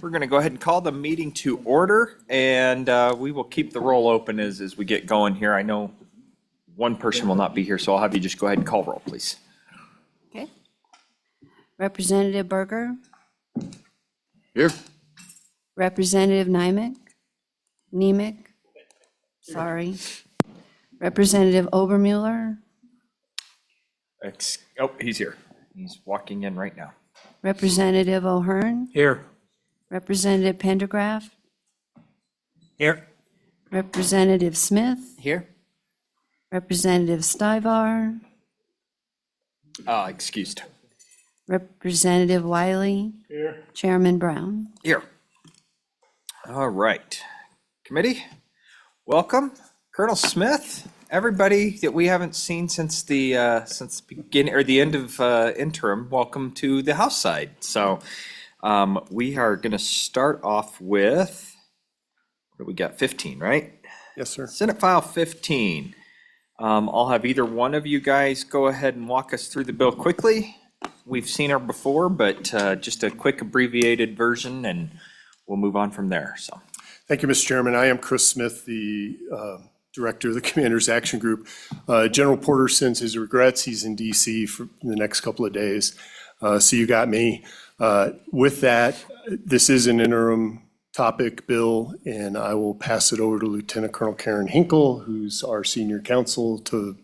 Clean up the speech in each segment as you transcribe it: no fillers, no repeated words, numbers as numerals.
We're going to go ahead and call the meeting to order, and we will keep the roll open as we get going here. I know one person will not be here, so I'll have you just go ahead and call roll, please. Okay. Representative Berger, Here. Representative Nemec, sorry. Representative Obermuller, Oh, he's here. He's walking in right now. Representative O'Hearn, Here. Representative Pendergraph, Here. Representative Smith, Here. Representative Stivar, Excused. Representative Wiley, Here. Chairman Brown. Here. All right. Committee, welcome. Colonel Smith, everybody that we haven't seen since the beginning or the end of interim, welcome to the House side. So we are going to start off with, what do we got, 15, right? Yes, sir. Senate File 15. I'll have either one of you guys go ahead and walk us through the bill quickly. We've seen her before, but just a quick abbreviated version, and we'll move on from there. So, Thank you, Mr. Chairman. I am Chris Smith, the Director of the Commander's Action Group. General Porter sends his regrets. He's in DC for the next couple of days. So you got me. With that, this is an interim topic bill, and I will pass it over to Lieutenant Colonel Karen Hinkle, who's our senior counsel, to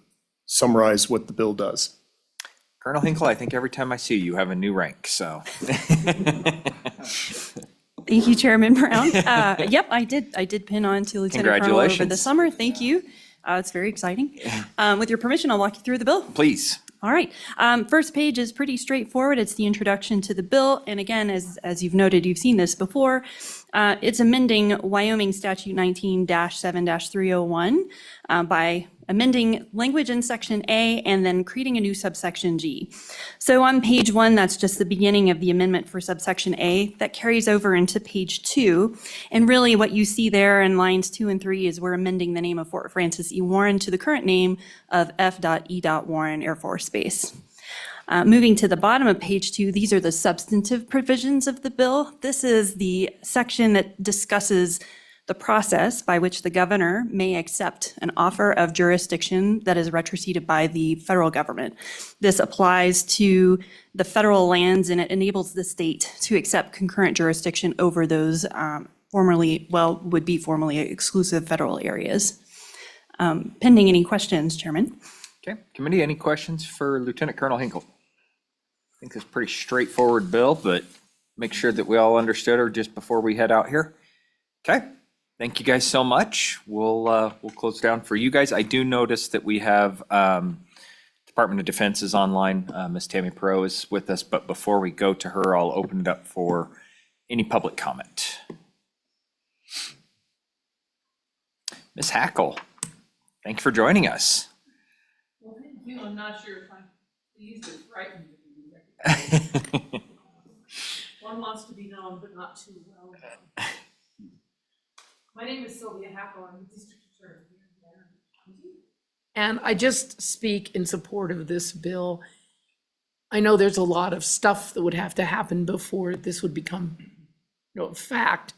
summarize what the bill does. Colonel Hinkle, I think every time I see you, you have a new rank. So, Thank you, Chairman Brown. Yep, I did pin on to Lieutenant Colonel over the Congratulations. summer. Thank you. It's very exciting. With your permission, I'll walk you through the bill. please. All right. First page is pretty straightforward. It's the introduction to the bill. And again, as you've noted, you've seen this before. It's amending Wyoming Statute 19-7-301 by amending language in Section A and then creating a new subsection G. So on page 1, that's just the beginning of the amendment for subsection A. That carries over into page 2. And really what you see there in lines 2 and 3 is we're amending the name of Fort Francis E. Warren to the current name of F.E. Warren Air Force Base. Moving to the bottom of page 2, these are the substantive provisions of the bill. This is the section that discusses the process by which the governor may accept an offer of jurisdiction that is retroceded by the federal government. This applies to the federal lands, and it enables the state to accept concurrent jurisdiction over those would be formerly exclusive federal areas. Pending any questions, Chairman. Okay, committee, any questions for Lieutenant Colonel Hinkle? I think it's a pretty straightforward bill, but make sure that we all understood her just before we head out here. Okay, thank you guys so much. We'll close down for you guys. I do notice that we have Department of Defense is online. Ms. Tammy Perot is with us, but before we go to her, I'll open it up for any public comment. Ms. Hackle, thank you for joining us. Well, thank you. I'm not sure if I'm pleased or frightened. One wants to be known, but not too well known. My name is Sylvia Hackle. I'm the district attorney here in Banner County. And I just speak in support of this bill. I know there's a lot of stuff that would have to happen before this would become, a fact.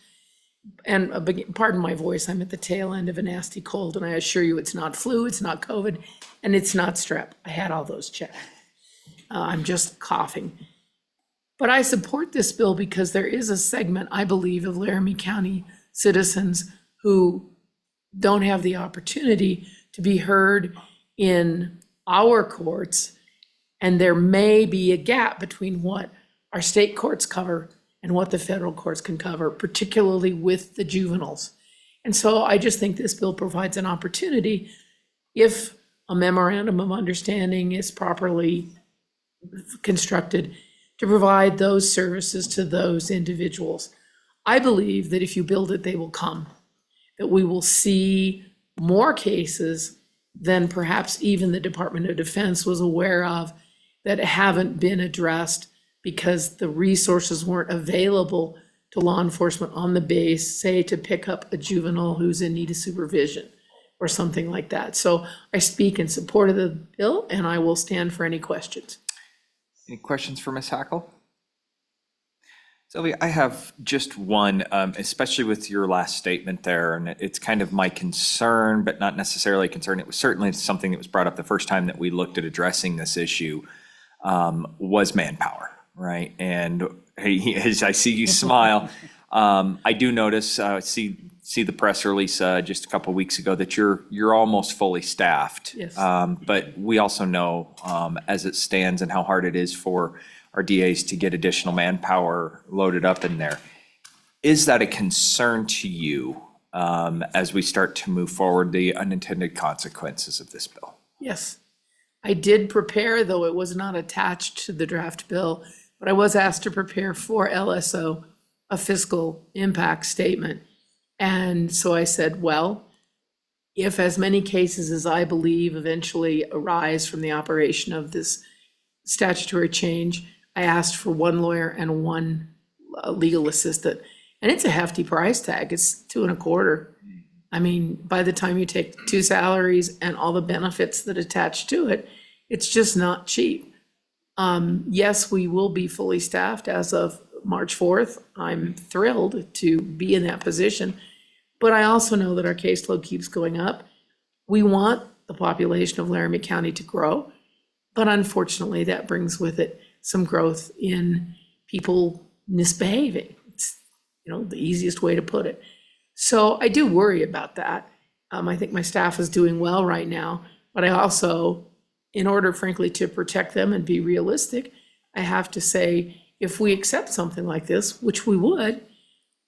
And pardon my voice, I'm at the tail end of a nasty cold, and I assure you it's not flu, it's not COVID, and it's not strep. I had all those checked. I'm just coughing. But I support this bill because there is a segment, I believe, of Laramie County citizens who don't have the opportunity to be heard in our courts, and there may be a gap between what our state courts cover and what the federal courts can cover, particularly with the juveniles. And so I just think this bill provides an opportunity, if a memorandum of understanding is properly constructed, to provide those services to those individuals. I believe that if you build it, they will come, that we will see more cases than perhaps even the Department of Defense was aware of that haven't been addressed because the resources weren't available to law enforcement on the base, say to pick up a juvenile who's in need of supervision or something like that. So I speak in support of the bill, and I will stand for any questions. Any questions for Ms. Hackle? Sylvia, I have just one, especially with your last statement there, and it's kind of my concern, but not necessarily a concern. It was certainly something that was brought up the first time that we looked at addressing this issue, was manpower, right? And hey, as I see you smile, I do notice, see the press release just a couple weeks ago that you're almost fully staffed. Yes. But we also know, as it stands and how hard it is for our DAs to get additional manpower loaded up in there. Is that a concern to you as we start to move forward, the unintended consequences of this bill? Yes. I did prepare, though it was not attached to the draft bill, but I was asked to prepare for LSO a fiscal impact statement. And so I said, well, if as many cases as I believe eventually arise from the operation of this statutory change, I asked for one lawyer and one legal assistant. And it's a hefty price tag. It's $2.25. I mean, by the time you take two salaries and all the benefits that attach to it, it's just not cheap. Yes, we will be fully staffed as of March 4th. I'm thrilled to be in that position. But I also know that our caseload keeps going up. We want the population of Laramie County to grow, but unfortunately, that brings with it some growth in people misbehaving. It's, the easiest way to put it. So I do worry about that. I think my staff is doing well right now, but I also, in order frankly to protect them and be realistic, I have to say, if we accept something like this, which we would,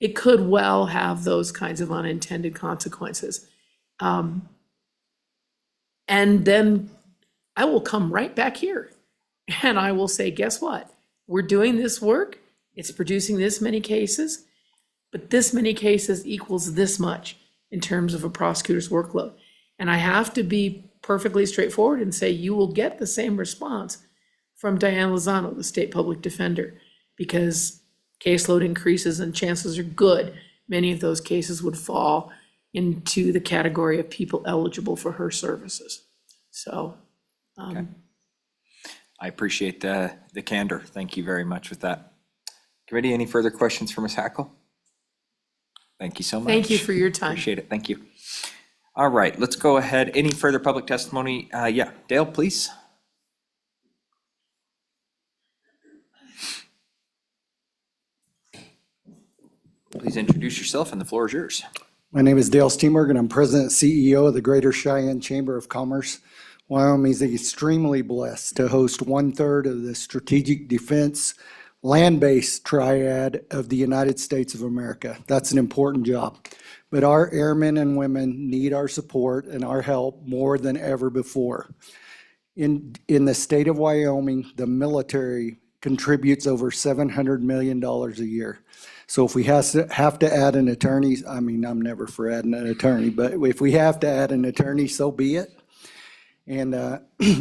it could well have those kinds of unintended consequences. And then I will come right back here and I will say, guess what? We're doing this work. It's producing this many cases, but this many cases equals this much in terms of a prosecutor's workload. And I have to be perfectly straightforward and say, you will get the same response from Diane Lozano, the state public defender, because caseload increases and chances are good many of those cases would fall into the category of people eligible for her services. So, Okay. I appreciate the candor. Thank you very much with that. Committee, any further questions for Ms. Hackle? Thank you so much. thank you for your time. Appreciate it. Thank you. All right, let's go ahead. Any further public testimony? Yeah, Dale, please. Please introduce yourself and the floor is yours. My name is Dale Steenberg, and I'm President and CEO of the Greater Cheyenne Chamber of Commerce. Wyoming is extremely blessed to host 1/3 of the strategic defense land-based triad of the United States of America. That's an important job. But our airmen and women need our support and our help more than ever before. In the state of Wyoming, the military contributes over $700 million a year. So if we have to add an attorney, I mean, I'm never for adding an attorney, but if we have to add an attorney, so be it. And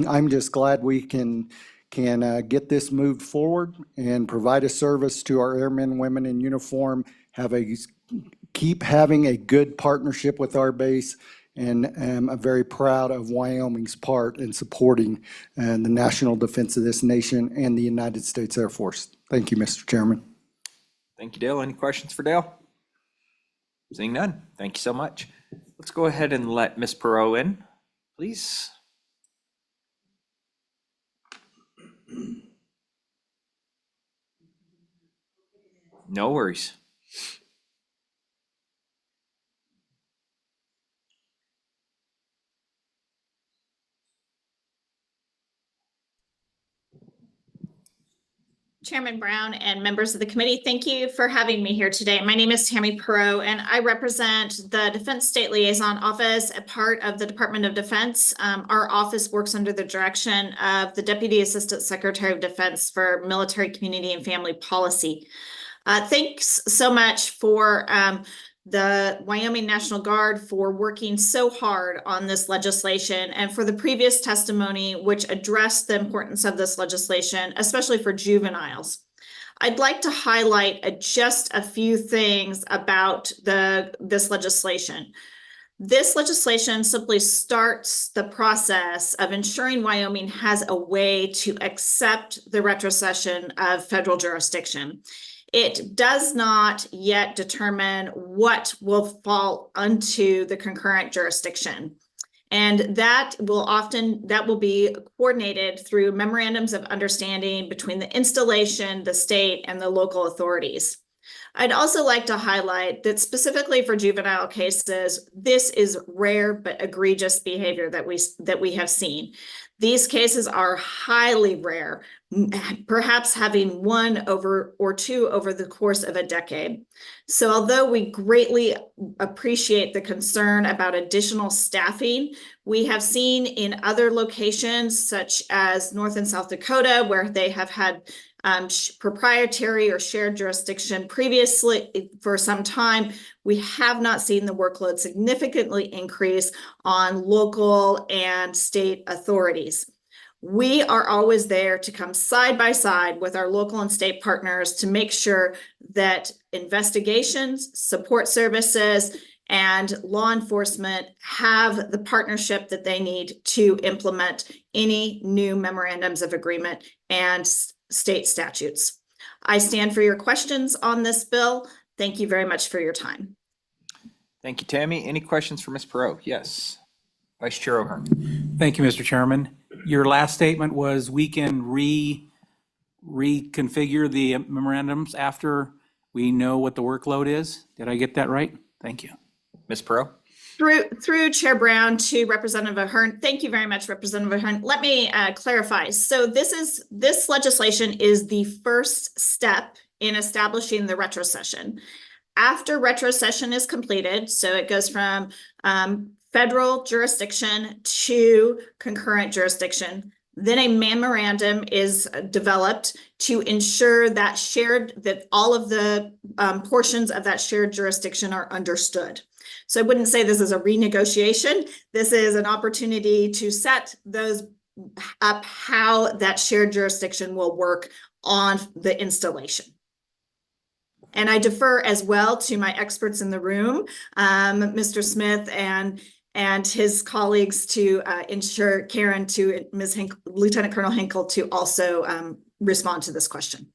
I'm just glad we can get this moved forward and provide a service to our airmen and women in uniform, keep having a good partnership with our base, and I'm very proud of Wyoming's part in supporting the national defense of this nation and the United States Air Force. Thank you, Mr. Chairman. Thank you, Dale. Any questions for Dale? Seeing none. Thank you so much. Let's go ahead and let Ms. Perot in, please. No worries. Chairman Brown and members of the committee, thank you for having me here today. My name is Tammy Perot, and I represent the Defense State Liaison Office, a part of the Department of Defense. Our office works under the direction of the Deputy Assistant Secretary of Defense for Military, Community, and Family Policy. Thanks so much for the Wyoming National Guard for working so hard on this legislation, and for the previous testimony which addressed the importance of this legislation, especially for juveniles. I'd like to highlight just a few things about this legislation. This legislation simply starts the process of ensuring Wyoming has a way to accept the retrocession of federal jurisdiction. It does not yet determine what will fall onto the concurrent jurisdiction. And that will be coordinated through memorandums of understanding between the installation, the state, and the local authorities. I'd also like to highlight that specifically for juvenile cases, this is rare but egregious behavior that we have seen. These cases are highly rare, perhaps having one or two over the course of a decade. So although we greatly appreciate the concern about additional staffing, we have seen in other locations such as North and South Dakota, where they have had proprietary or shared jurisdiction previously for some time, we have not seen the workload significantly increase on local and state authorities. We are always there to come side by side with our local and state partners to make sure that investigations, support services, and law enforcement have the partnership that they need to implement any new memorandums of agreement and state statutes. I stand for your questions on this bill. Thank you very much for your time. Thank you, Tammy. Any questions for Ms. Perot? Yes. Vice Chair O'Hearn. Thank you, Mr. Chairman. Your last statement was we can reconfigure the memorandums after we know what the workload is. Did I get that right? Thank you. Ms. Perot? Through Chair Brown to Representative Ahern. Thank you very much, Representative Ahern. Let me clarify. So this legislation is the first step in establishing the retrocession. After retrocession is completed, so it goes from federal jurisdiction to concurrent jurisdiction, then a memorandum is developed to ensure that all of the portions of that shared jurisdiction are understood. So I wouldn't say this is a renegotiation. This is an opportunity to set those up, how that shared jurisdiction will work on the installation. And I defer as well to my experts in the room, Mr. Smith and his colleagues to ensure Karen to Lieutenant Colonel Hinkle to also respond to this question.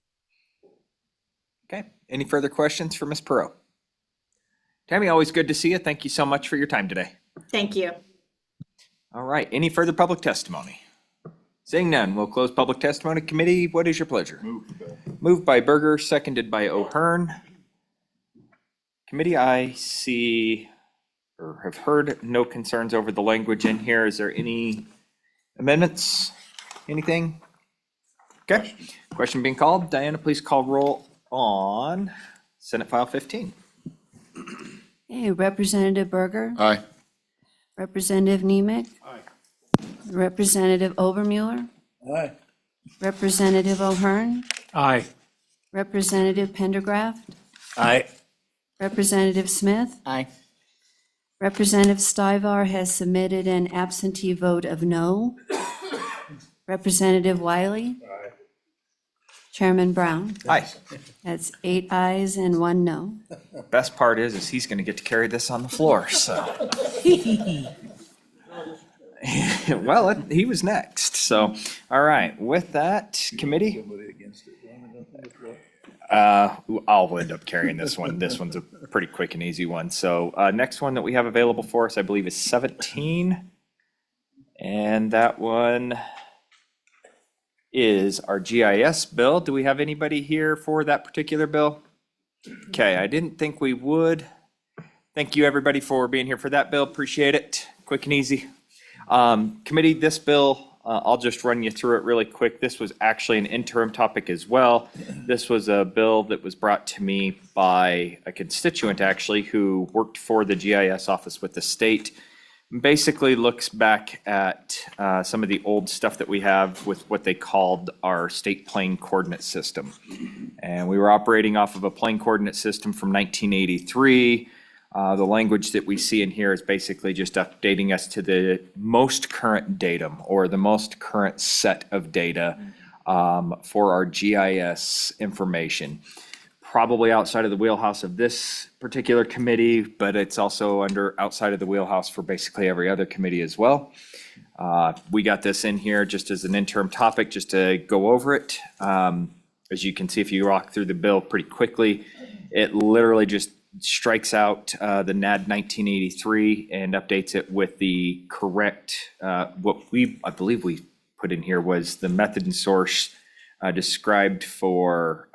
Okay. Any further questions for Ms. Perot? Tammy, always good to see you. Thank you so much for your time today. Thank you. All right. Any further public testimony? Seeing none, we'll close public testimony. Committee, what is your pleasure? Moved by Berger, seconded by O'Hearn. Committee, I see or have heard no concerns over the language in here. Is there any amendments? Anything? Okay. Question being called. Diana, please call roll on Senate File 15. Okay, Representative Berger. Aye. Representative Nemec. Aye. Representative Obermuller. Aye. Representative O'Hearn. Aye. Representative Pendergraft. Aye. Representative Smith. Aye. Representative Stivar has submitted an absentee vote of no. Representative Wiley. Chairman Brown. Aye. That's 8 ayes and 1 no. Best part is he's going to get to carry this on the floor, so. Well, he was next, so, all right, with that, committee. I'll end up carrying this one. This one's a pretty quick and easy one. So next one that we have available for us, I believe, is 17. And that one is our GIS bill. Do we have anybody here for that particular bill? Okay, I didn't think we would. Thank you, everybody, for being here for that bill. Appreciate it. Quick and easy. Committee, this bill, I'll just run you through it really quick. This was actually an interim topic as well. This was a bill that was brought to me by a constituent, actually, who worked for the GIS office with the state. Basically looks back at some of the old stuff that we have with what they called our state plane coordinate system. And we were operating off of a plane coordinate system from 1983. The language that we see in here is basically just updating us to the most current datum or the most current set of data for our GIS information. Probably outside of the wheelhouse of this particular committee, but it's also outside of the wheelhouse for basically every other committee as well. We got this in here just as an interim topic, just to go over it. As you can see, if you walk through the bill pretty quickly, it literally just strikes out the NAD 1983 and updates it with the correct, what I believe we put in here was the method and source described for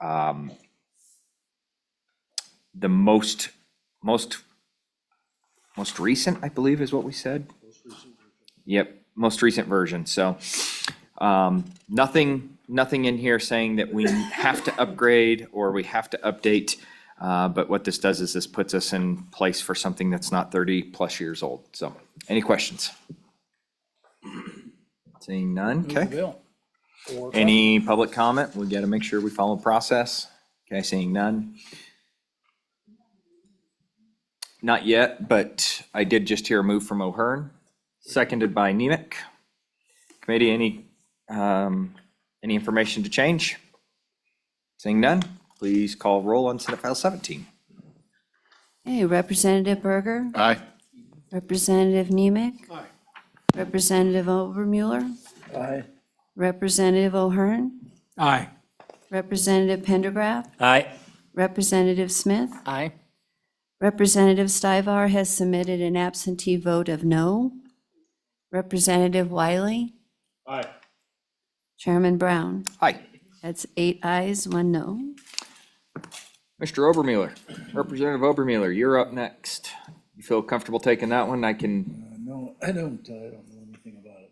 the most recent, I believe is what we said. Yep, most recent version. So nothing in here saying that we have to upgrade or we have to update. But what this does is this puts us in place for something that's not 30+ years old. So any questions? Seeing none, okay. Bill. Any public comment? We got to make sure we follow process. Okay, seeing none. Not yet, but I did just hear a move from O'Hearn, seconded by Nemec. Committee, any information to change? Seeing none, please call roll on Senate File 17. Okay, Representative Berger, Aye. Representative Nemec. Representative Obermuller, Aye. Representative O'Hearn, Aye. Representative Pendergraph, Aye. Representative Smith. Aye. Representative Stivar has submitted an absentee vote of no. Representative Wiley. Aye. Chairman Brown. Hi, That's 8 ayes, 1 no. Mr. Obermuller. Representative Obermuller, you're up next. You feel comfortable taking that one? I can, No, I don't know anything about it.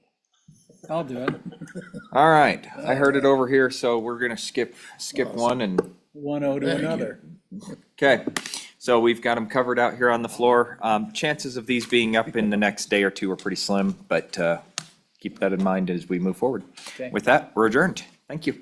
I'll do it. all right. I heard it over here, so we're gonna skip one and, 1-0 to another. okay. So we've got them covered out here on the floor. Chances of these being up in the next day or two are pretty slim, but keep that in mind as we move forward. Okay. With that, we're adjourned. Thank you.